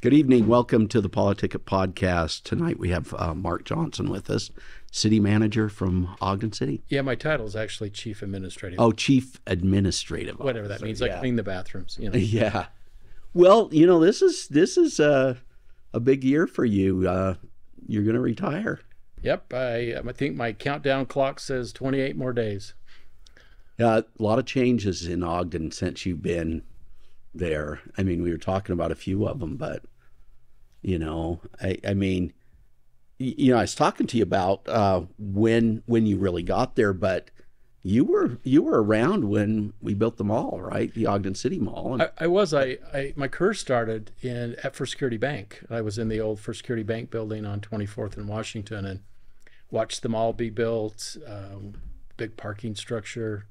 Good evening. Welcome to the PoliticIt podcast. Tonight we have Mark Johnson with us, city manager from Ogden City. Yeah, my title is actually Chief Administrative. Oh, Chief Administrative Whatever that means. I clean the bathrooms. Yeah. Well, this is a big year for you. You're going to retire. Yep. I think my countdown clock says 28 more days. A lot of changes in Ogden since you've been there. I mean, we were talking about a few of them, but I was talking to you about when you really got there, but you were around when we built the mall, right? The Ogden City Mall. I was. My career started at First Security Bank. I was in the old First Security Bank building on 24th and Washington and watched the mall be built, big parking structure.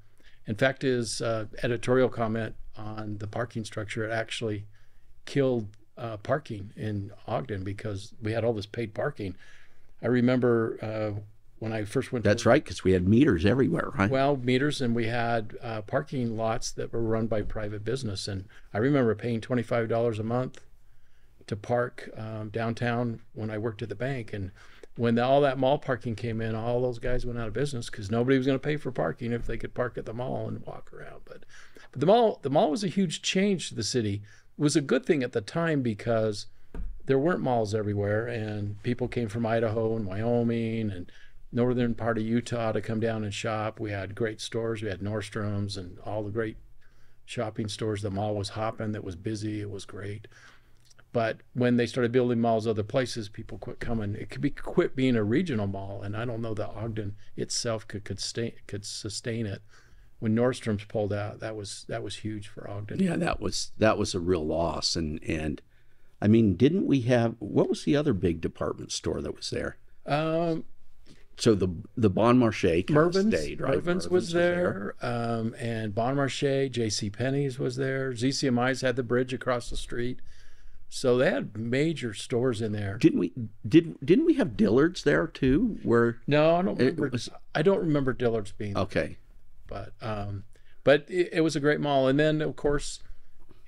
In fact, his editorial comment on the parking structure, it actually killed parking in Ogden because we had all this paid parking. I remember when I first went. That's right, because we had meters everywhere, right? Well, meters, and we had parking lots that were run by private business. And I remember paying $25 a month to park downtown when I worked at the bank. And when all that mall parking came in, all those guys went out of business because nobody was going to pay for parking if they could park at the mall and walk around. But the mall was a huge change to the city. It was a good thing at the time because there weren't malls everywhere, and people came from Idaho and Wyoming and northern part of Utah to come down and shop. We had great stores. We had Nordstrom's and all the great shopping stores. The mall was hopping. That was busy. It was great. But when they started building malls other places, people quit coming. It quit being a regional mall, and I don't know that Ogden itself could sustain it. When Nordstrom's pulled out, that was huge for Ogden. Yeah, that was a real loss. And I mean, didn't we have, what was the other big department store that was there? So the Bon Marché Mervyn's stayed, right? Mervyn's was there. And Bon Marché, J.C. Penney's was there. ZCMI's had the bridge across the street. So they had major stores in there. Didn't we have Dillard's there too? No, I don't remember. I don't remember Dillard's being there. Okay. But it was a great mall. And then of course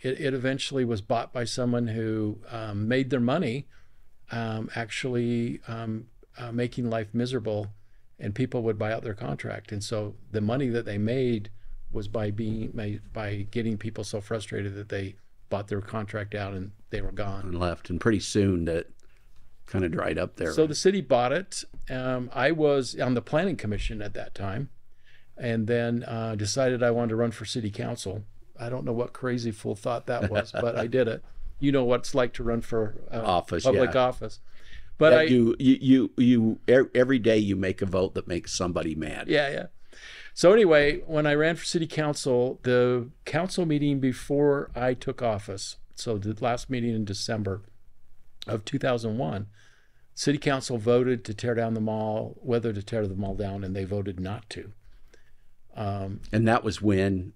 it eventually was bought by someone who made their money making life miserable, and people would buy out their contract. And so the money that they made was by getting people so frustrated that they bought their contract out and they were gone and left. And pretty soon that kind of dried up there. So the city bought it. I was on the planning commission at that time, and then decided I wanted to run for city council. I don't know what crazy fool thought that was, but I did it. You know what it's like to run for public office. But you every day you make a vote that makes somebody mad. Yeah. So anyway, when I ran for city council, the council meeting before I took office, so the last meeting in December of 2001, city council voted to tear down the mall, whether to tear the mall down, and they voted not to. And that was when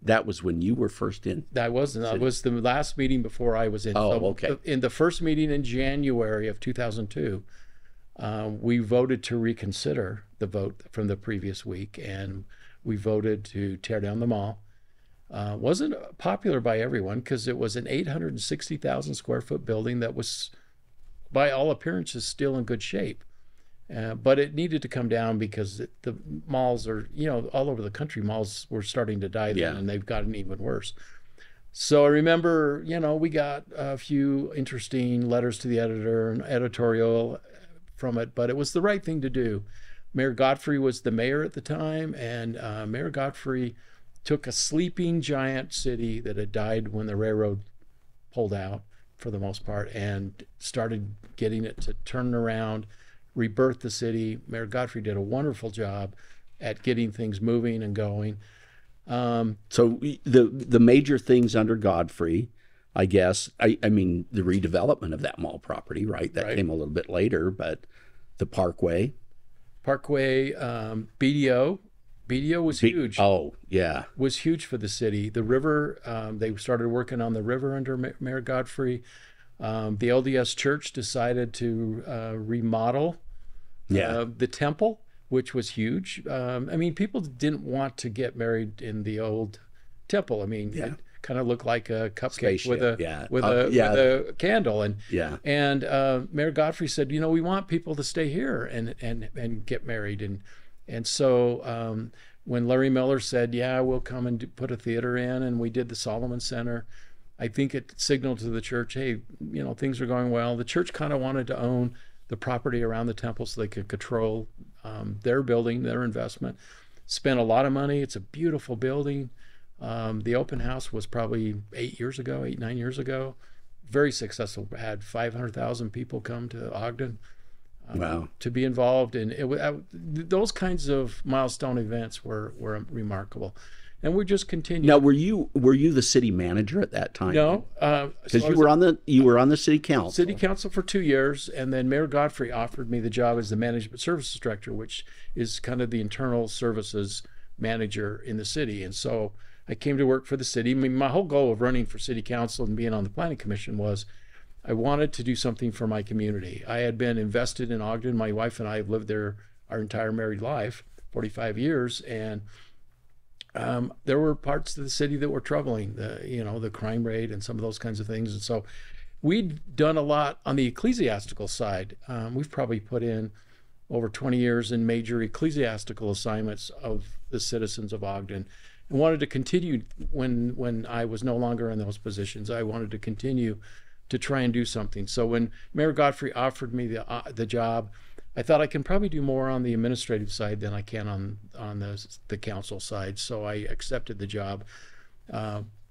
you were first in. That was the last meeting before I was in. Oh, okay. In the first meeting in January of 2002, we voted to reconsider the vote from the previous week, and we voted to tear down the mall. Wasn't popular by everyone because it was an 860,000 square foot building that was, by all appearances, still in good shape. But it needed to come down because the malls are, all over the country, malls were starting to die then, and they've gotten even worse. So I remember, we got a few interesting letters to the editor and editorial from it, but it was the right thing to do. Mayor Godfrey was the mayor at the time, and Mayor Godfrey took a sleeping giant city that had died when the railroad pulled out, for the most part, and started getting it to turn around, rebirth the city. Mayor Godfrey did a wonderful job at getting things moving and going. So the major things under Godfrey, I guess, I mean, the redevelopment of that mall property, right? That came a little bit later, but the Parkway, BDO was huge. Oh, yeah. Was huge for the city. The river, they started working on the river under Mayor Godfrey. The LDS Church decided to remodel the temple, which was huge. I mean, people didn't want to get married in the old temple. I mean, kind of looked like a cupcake Spaceship, with a yeah. with Yeah. a candle. And Yeah. Mayor Godfrey said, you know, we want people to stay here and get married. And so when Larry Miller said, yeah, we'll come and put a theater in, and we did the Solomon Center, I think it signaled to the church, hey, you know, things are going well. The church kind of wanted to own the property around the temple so they could control their building, their investment. Spent a lot of money. It's a beautiful building. The open house was probably 9 years ago. Very successful. Had 500,000 people come to Ogden Wow. to be involved. And those kinds of milestone events were remarkable. And we just continued. Now, were you the city manager at that time? No, because you were on the city council. City council for 2 years, and then Mayor Godfrey offered me the job as the management services director, which is kind of the internal services manager in the city. And so I came to work for the city. I mean, my whole goal of running for city council and being on the planning commission was I wanted to do something for my community. I had been invested in Ogden. My wife and I have lived there our entire married life, 45 years, and there were parts of the city that were troubling, the crime rate and some of those kinds of things. And so we'd done a lot on the ecclesiastical side. We've probably put in over 20 years in major ecclesiastical assignments of the citizens of Ogden, and wanted to continue when I was no longer in those positions. I wanted to continue to try and do something. So when Mayor Godfrey offered me the job, I thought I can probably do more on the administrative side than I can on the council side. So I accepted the job.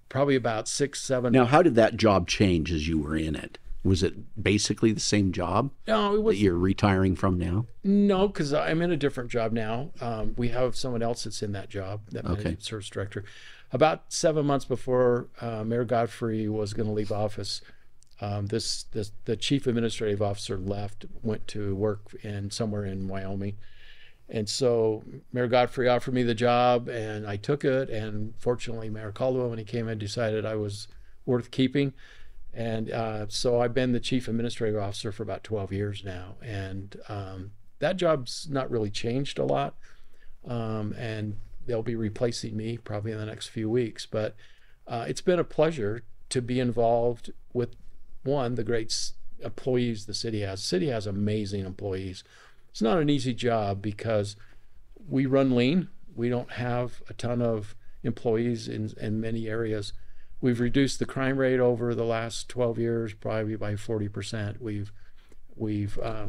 Probably about 6, 7. Now, how did that job change as you were in it? Was it basically the same job No, it was that you're retiring from now? no, because I'm in a different job now. We have someone else that's in that job, that management service director. About 7 months before Mayor Godfrey was going to leave office, the chief administrative officer left, went to work somewhere in Wyoming. And so Mayor Godfrey offered me the job, and I took it. And fortunately, Mayor Caldwell, when he came in, decided I was worth keeping. And so I've been the chief administrative officer for about 12 years now. And that job's not really changed a lot. And they'll be replacing me probably in the next few weeks. But it's been a pleasure to be involved with the great employees the city has. The city has amazing employees. It's not an easy job because we run lean. We don't have a ton of employees in many areas. We've reduced the crime rate over the last 12 years, probably by 40%.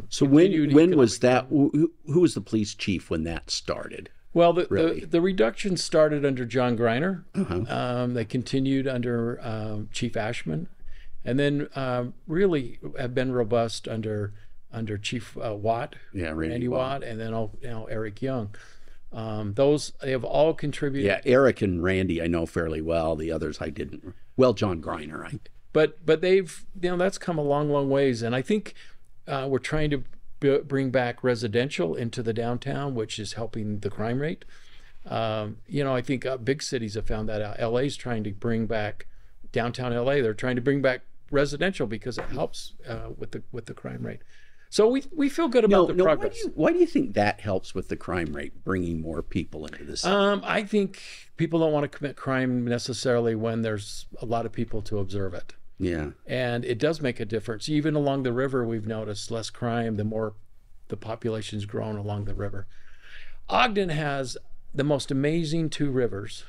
So when was that? Who was the police chief when that started? Well, really? the reduction started under John Greiner. Uh-huh. They continued under Chief Ashman, and then really have been robust under Chief Watt, Randy Watt, and then now Eric Young. Those they have all contributed. Yeah, Eric and Randy I know fairly well. The others I didn't. Well, John Greiner, But they've that's come a long ways, and I think we're trying to bring back residential into the downtown, which is helping the crime rate. I think big cities have found that out. LA's trying to bring back downtown LA. They're trying to bring back residential because it helps with the crime rate. So we feel good about the progress. Why do you think that helps with the crime rate, bringing more people into the city? I think people don't want to commit crime necessarily when there's a lot of people to observe it. Yeah. And it does make a difference. Even along the river, we've noticed less crime the more the population's grown along the river. Ogden has the most amazing 2 rivers.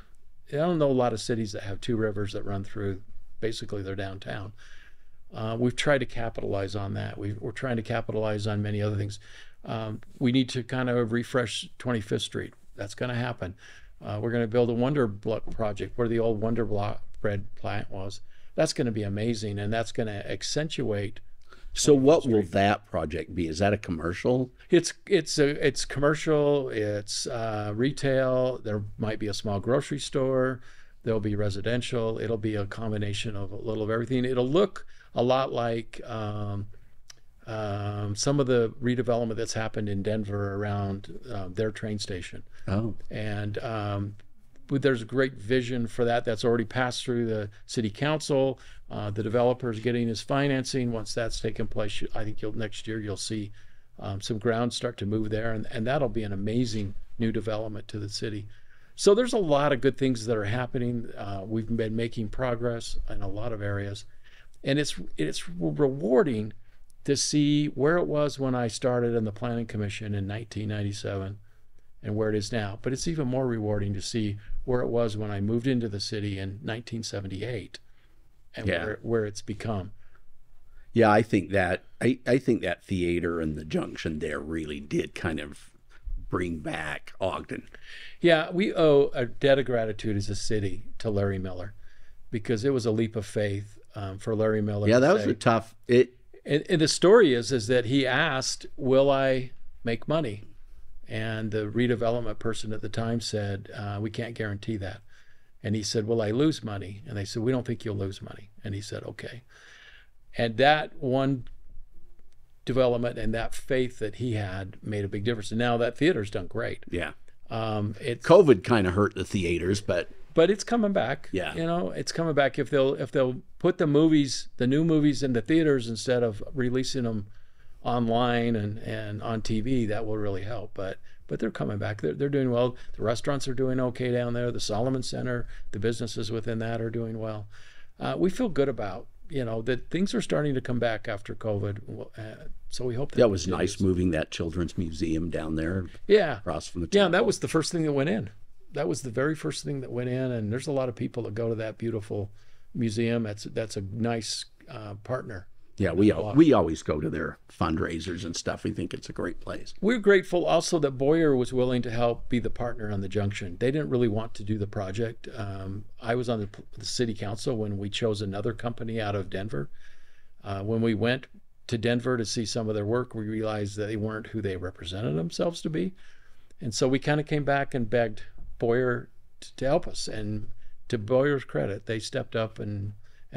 I don't know a lot of cities that have 2 rivers that run through basically their downtown. We've tried to capitalize on that. We're trying to capitalize on many other things. We need to kind of refresh 25th Street. That's going to happen. We're going to build a Wonder Block project where the old Wonder Block bread plant was. That's going to be amazing, and that's going to accentuate. So what will that project be? Is that a commercial? It's commercial. It's retail. There might be a small grocery store. There'll be residential. It'll be a combination of a little of everything. It'll look a lot like some of the redevelopment that's happened in Denver around their train station. Oh. And there's a great vision for that. That's already passed through the city council. The developer's getting his financing. Once that's taken place, I think next year you'll see some ground start to move there, and that'll be an amazing new development to the city. So there's a lot of good things that are happening. We've been making progress in a lot of areas, and it's rewarding to see where it was when I started in the Planning Commission in 1997 and where it is now. But it's even more rewarding to see where it was when I moved into the city in 1978 and where it's become. Yeah, I think that I think that theater and the junction there really did kind of bring back Ogden. Yeah, we owe a debt of gratitude as a city to Larry Miller, because it was a leap of faith for Larry Miller. Yeah, that was a tough. And the story is that he asked, "Will I make money?" And the redevelopment person at the time said, "We can't guarantee that." And he said, "Will I lose money?" And they said, "We don't think you'll lose money." And he said, "Okay." And that one development and that faith that he had made a big difference. And now that theater's done great. Yeah. It's COVID kind of hurt the theaters, but it's coming back. Yeah. You know, it's coming back if they'll put the new movies in the theaters instead of releasing them online and on TV, that will really help. But they're coming back. They're doing well. The restaurants are doing okay down there. The Solomon Center, the businesses within that are doing well. We feel good about, that things are starting to come back after COVID. So we hope that was nice moving that children's museum down there. Yeah. Across from the temple. Yeah, that was the first thing that went in. That was the very first thing that went in, and there's a lot of people that go to that beautiful museum. That's a nice partner. Yeah, we always go to their fundraisers and stuff. We think it's a great place. We're grateful also that Boyer was willing to help be the partner on the junction. They didn't really want to do the project. I was on the city council when we chose another company out of Denver. When we went to Denver to see some of their work, we realized that they weren't who they represented themselves to be. And so we kind of came back and begged Boyer to help us. And to Boyer's credit, they stepped up and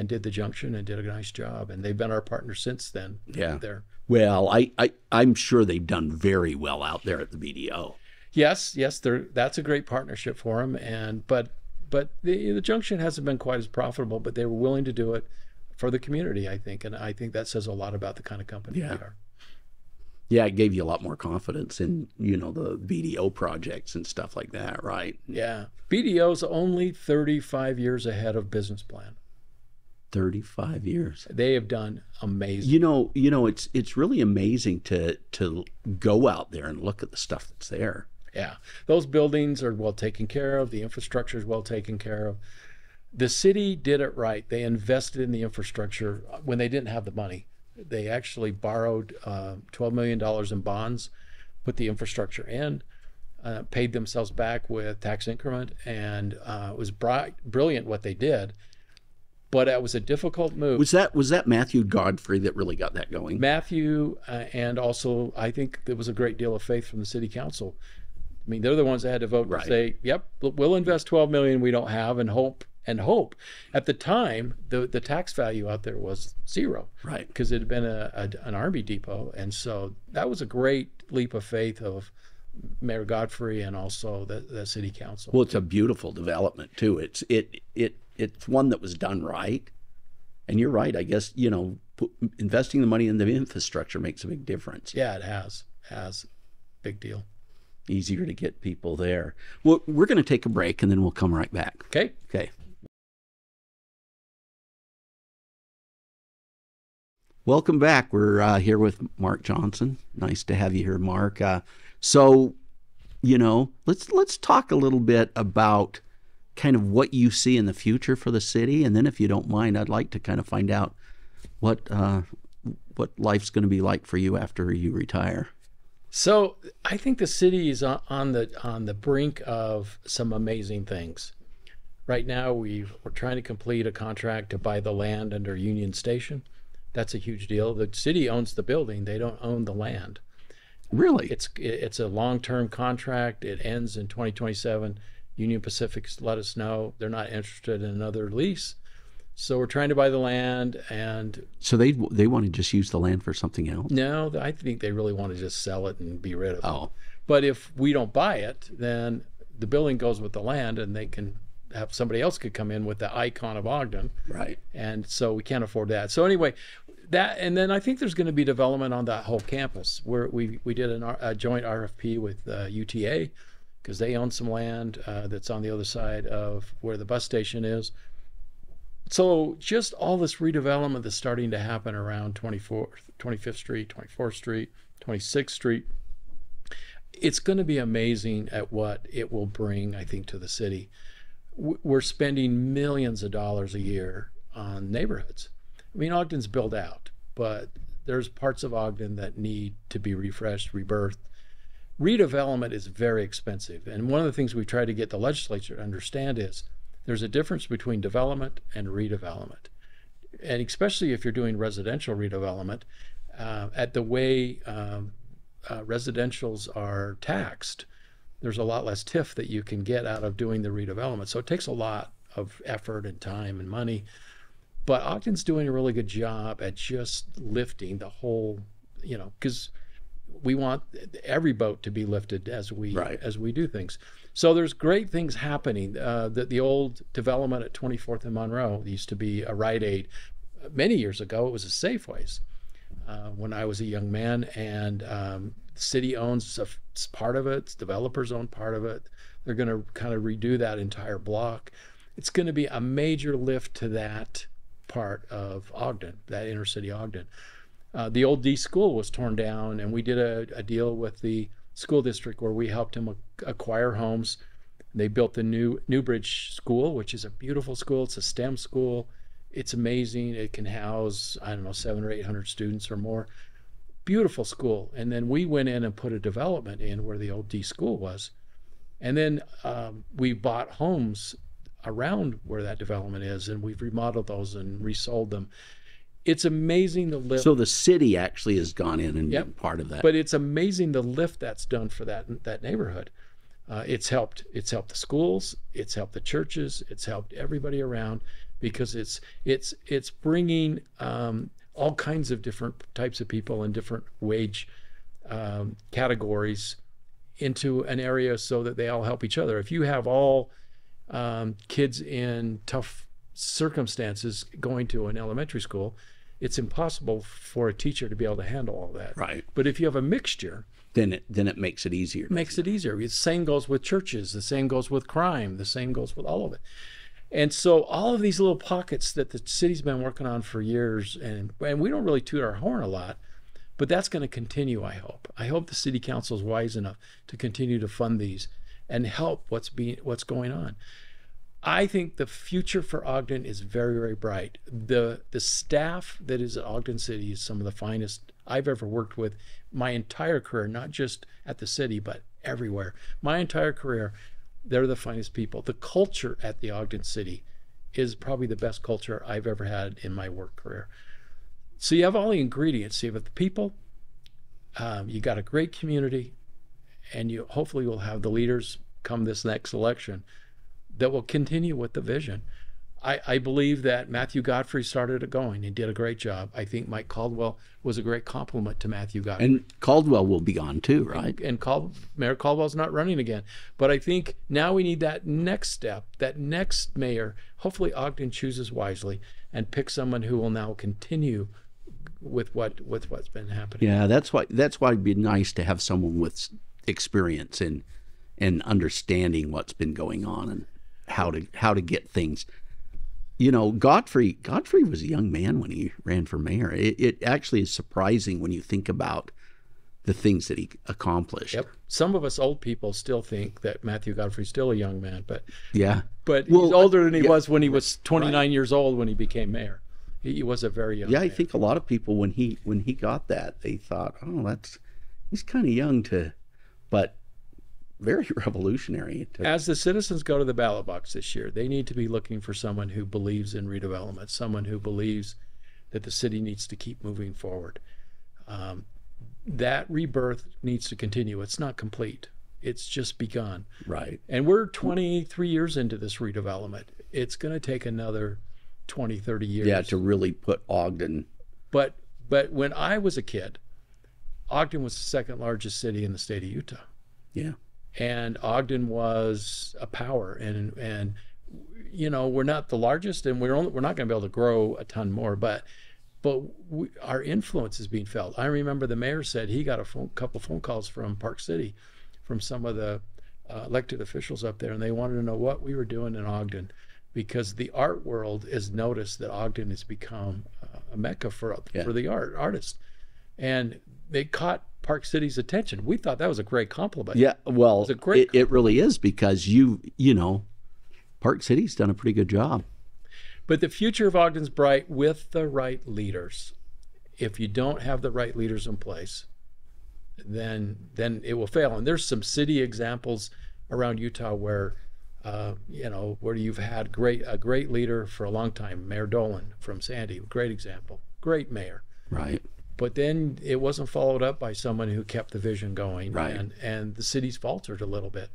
did the junction and did a nice job. And they've been our partner since then. Yeah. There. Well, I'm sure they've done very well out there at the BDO. Yes, that's a great partnership for them. But the junction hasn't been quite as profitable, but they were willing to do it for the community, I think. And I think that says a lot about the kind of company we are. Yeah, it gave you a lot more confidence in, the BDO projects and stuff like that, right? Yeah. BDO's only 35 years ahead of business plan. 35 years. They have done amazing. It's really amazing to go out there and look at the stuff that's there. Yeah. Those buildings are well taken care of. The infrastructure is well taken care of. The city did it right. They invested in the infrastructure when they didn't have the money. They actually borrowed $12 million in bonds, put the infrastructure in, paid themselves back with tax increment, and it was brilliant what they did. But it was a difficult move. Was that Matthew Godfrey that really got that going? Matthew, and also I think there was a great deal of faith from the city council. I mean, they're the ones that had to vote to say, "Yep, we'll invest $12 million we don't have, and hope." At the time, the tax value out there was zero, right? Because it had been an Army depot, and so that was a great leap of faith of Mayor Godfrey and also the city council. Well, it's a beautiful development too. It's one that was done right, and you're right. I guess investing the money in the infrastructure makes a big difference. Yeah, it has big deal. Easier to get people there. Well, we're going to take a break and then we'll come right back. Okay. Welcome back. We're here with Mark Johnson. Nice to have you here, Mark. So, let's talk a little bit about kind of what you see in the future for the city, and then, if you don't mind, I'd like to kind of find out what life's going to be like for you after you retire. So, I think the city is on the brink of some amazing things. Right now, we're trying to complete a contract to buy the land under Union Station. That's a huge deal. The city owns the building; they don't own the land. Really? It's a long-term contract. It ends in 2027. Union Pacific's let us know they're not interested in another lease, so we're trying to buy the land. And so they want to just use the land for something else? No, I think they really want to just sell it and be rid of it. But if we don't buy it, then the building goes with the land, and they can have somebody else could come in with the icon of Ogden. Right. And so we can't afford that. So anyway, and then I think there's going to be development on that whole campus where we did a joint RFP with UTA because they own some land that's on the other side of where the bus station is. So just all this redevelopment that's starting to happen around 25th Street, 24th Street, 26th Street, it's going to be amazing at what it will bring, I think, to the city. We're spending millions of dollars a year on neighborhoods. I mean, Ogden's built out, but there's parts of Ogden that need to be refreshed, rebirthed. Redevelopment is very expensive. And one of the things we try to get the legislature to understand is there's a difference between development and redevelopment. And especially if you're doing residential redevelopment, at the way residentials are taxed, there's a lot less TIF that you can get out of doing the redevelopment. So it takes a lot of effort and time and money. But Ogden's doing a really good job at just lifting the whole, because we want every boat to be lifted as we do things. So there's great things happening. The old development at 24th and Monroe used to be a Rite Aid. Many years ago, it was a Safeways. When I was a young man, and the city owns a part of it, developers own part of it. They're going to kind of redo that entire block. It's going to be a major lift to that part of Ogden, that inner city Ogden. The old D school was torn down, and we did a deal with the school district where we helped them acquire homes. They built the new Newbridge School, which is a beautiful school. It's a STEM school. It's amazing. It can house, 700 or 800 students or more. Beautiful school. And then we went in and put a development in where the old D school was. And then we bought homes around where that development is, and we've remodeled those and resold them. It's amazing the lift. So the city actually has gone in and been part of that. But it's amazing the lift that's done for that neighborhood. It's helped the schools, it's helped the churches, it's helped everybody around, because it's bringing all kinds of different types of people and different wage categories into an area so that they all help each other. If you have all kids in tough circumstances going to an elementary school, it's impossible for a teacher to be able to handle all that. Right. But if you have a mixture, then it makes it easier. Makes it easier. The same goes with churches. The same goes with crime. The same goes with all of it. And so all of these little pockets that the city's been working on for years, and we don't really toot our horn a lot, but that's going to continue, I hope. I hope the city council is wise enough to continue to fund these and help what's going on. I think the future for Ogden is very, very bright. The staff that is at Ogden City is some of the finest I've ever worked with my entire career, not just at the city, but everywhere. My entire career, they're the finest people. The culture at the Ogden City is probably the best culture I've ever had in my work career. So you have all the ingredients. You have the people, you got a great community, and you hopefully will have the leaders come this next election that will continue with the vision. I believe that Matthew Godfrey started it going. He did a great job. I think Mike Caldwell was a great compliment to Matthew Godfrey. And Caldwell will be gone too, right? And Mayor Caldwell's not running again. But I think now we need that next step, that next mayor. Hopefully Ogden chooses wisely and picks someone who will now continue with what's been happening. Yeah, that's why it'd be nice to have someone with experience and understanding what's been going on and how to get things. Godfrey was a young man when he ran for mayor. It actually is surprising when you think about the things that he accomplished. Yep. Some of us old people still think that Matthew Godfrey's still a young man, but he's older than he was when he was 29 years old when he became mayor. He was a very young man. I think a lot of people when he got that, they thought, he's kind of young but very revolutionary. As the citizens go to the ballot box this year, they need to be looking for someone who believes in redevelopment, someone who believes that the city needs to keep moving forward. That rebirth needs to continue. It's not complete. It's just begun. Right. And we're 23 years into this redevelopment. It's going to take another 20, 30 years. Yeah, to really put Ogden. But when I was a kid, Ogden was the second largest city in the state of Utah. Yeah. And Ogden was a power, and we're not the largest, and we're not going to be able to grow a ton more, but our influence is being felt. I remember the mayor said he got a couple phone calls from Park City, from some of the elected officials up there, and they wanted to know what we were doing in Ogden, because the art world has noticed that Ogden has become a mecca for the artists, and they caught Park City's attention. We thought that was a great compliment. Yeah, well, it really is, because you know, Park City's done a pretty good job. But the future of Ogden's bright with the right leaders. If you don't have the right leaders in place, then it will fail. And there's some city examples around Utah where where you've had a great leader for a long time. Mayor Dolan from Sandy, great example, great mayor. Right. But then it wasn't followed up by someone who kept the vision going. Right. And the city's faltered a little bit.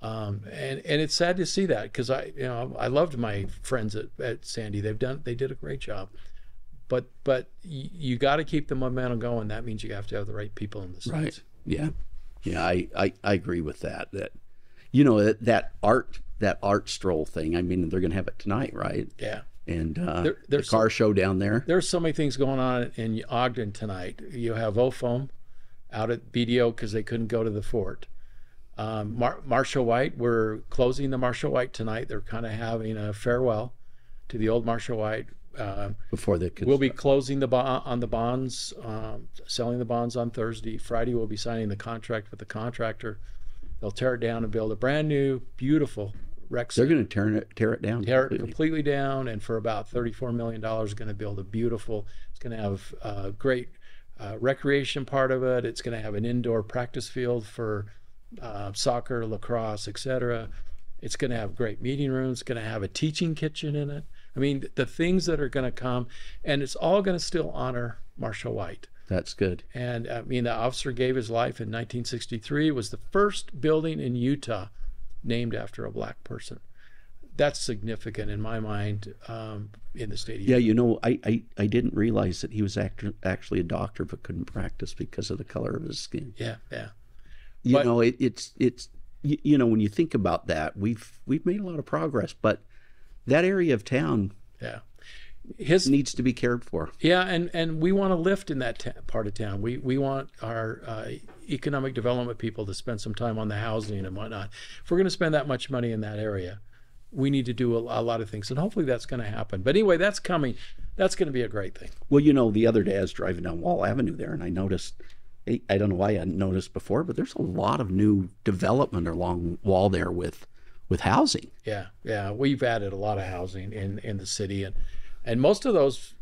And it's sad to see that, because I loved my friends at Sandy. They did a great job. But you got to keep the momentum going. That means you have to have the right people in the seats. Right. Yeah. Yeah. I agree with that. That art stroll thing. I mean, they're going to have it tonight, right? Yeah. And the car show down there. There's so many things going on in Ogden tonight. You have OFOM out at BDO because they couldn't go to the fort. Marshall White, we're closing the Marshall White tonight. They're kind of having a farewell to the old Marshall White. Before we'll be closing on the bonds, selling the bonds on Thursday. Friday we'll be signing the contract with the contractor. They'll tear it down and build a brand new, beautiful rec center. They're going to tear it down. Tear it completely down, and for about $34 million, going to build a beautiful. It's going to have a great recreation part of it. It's going to have an indoor practice field for soccer, lacrosse, etc. It's going to have great meeting rooms. It's going to have a teaching kitchen in it. I mean, the things that are going to come, and it's all going to still honor Marshall White. That's good. And I mean, the officer gave his life in 1963. It was the first building in Utah named after a black person. That's significant in my mind in the state of Utah. Yeah, I didn't realize that he was actually a doctor but couldn't practice because of the color of his skin. Yeah, yeah. It's when you think about that, we've made a lot of progress, but that area of town needs to be cared for. Yeah, and we want to lift in that part of town. We want our economic development people to spend some time on the housing and whatnot. If we're going to spend that much money in that area, we need to do a lot of things, and hopefully that's going to happen. But anyway, that's coming. That's going to be a great thing. Well, the other day I was driving down Wall Avenue there, and I noticed, I don't know why I hadn't noticed before, but there's a lot of new development along Wall there with housing. Yeah. We've added a lot of housing in the city, and most of those,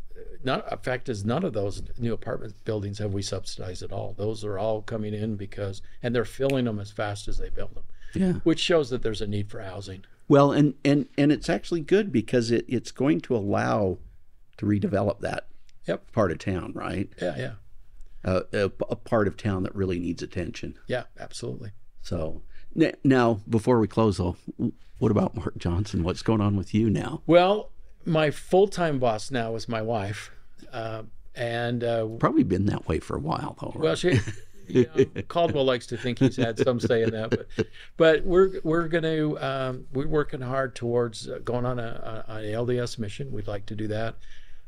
none of those new apartment buildings have we subsidized at all. Those are all coming in and they're filling them as fast as they build them. Yeah. Which shows that there's a need for housing. Well, and it's actually good because it's going to allow to redevelop that part of town, right? Yeah. A part of town that really needs attention. Yeah, absolutely. So now, before we close, though, what about Mark Johnson? What's going on with you now? Well, my full-time boss now is my wife, and probably been that way for a while, though. Right? Well, she. Caldwell likes to think he's had some say in that, but we're working hard towards going on an LDS mission. We'd like to do that.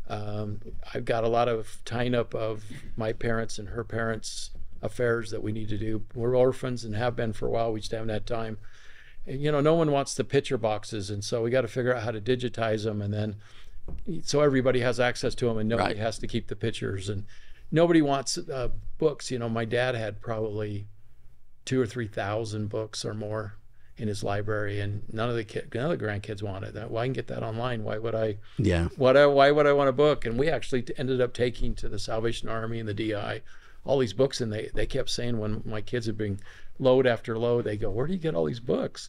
I've got a lot of tying up of my parents and her parents' affairs that we need to do. We're orphans and have been for a while. We just haven't had time. And, no one wants the picture boxes, and so we got to figure out how to digitize them, and then so everybody has access to them, and nobody has to keep the pictures. And nobody wants books. My dad had probably 2,000 or 3,000 books or more in his library, and none of the grandkids wanted that. Well, I can get that online. Why would I? Yeah. Why would I want a book? And we actually ended up taking to the Salvation Army and the DI all these books, and they kept saying when my kids had been load after load, they go, "Where do you get all these books?"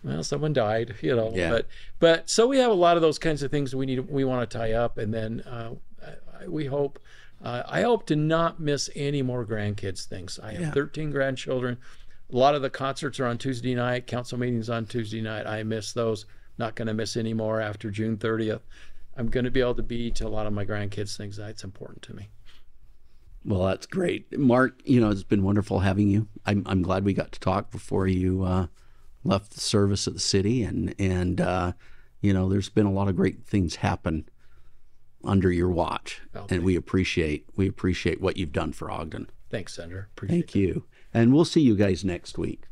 Well, someone died, Yeah. But so we have a lot of those kinds of things we want to tie up, and then we hope. I hope to not miss any more grandkids things. I have 13 grandchildren. A lot of the concerts are on Tuesday night, council meetings on Tuesday night. I miss those. Not going to miss any more after June 30th. I'm going to be able to be to a lot of my grandkids things. That's important to me. Well, that's great. Mark, it's been wonderful having you. I'm glad we got to talk before you left the service of the city, and there's been a lot of great things happen under your watch, and we appreciate what you've done for Ogden. Thanks, Senator. Thank you. And we'll see you guys next week.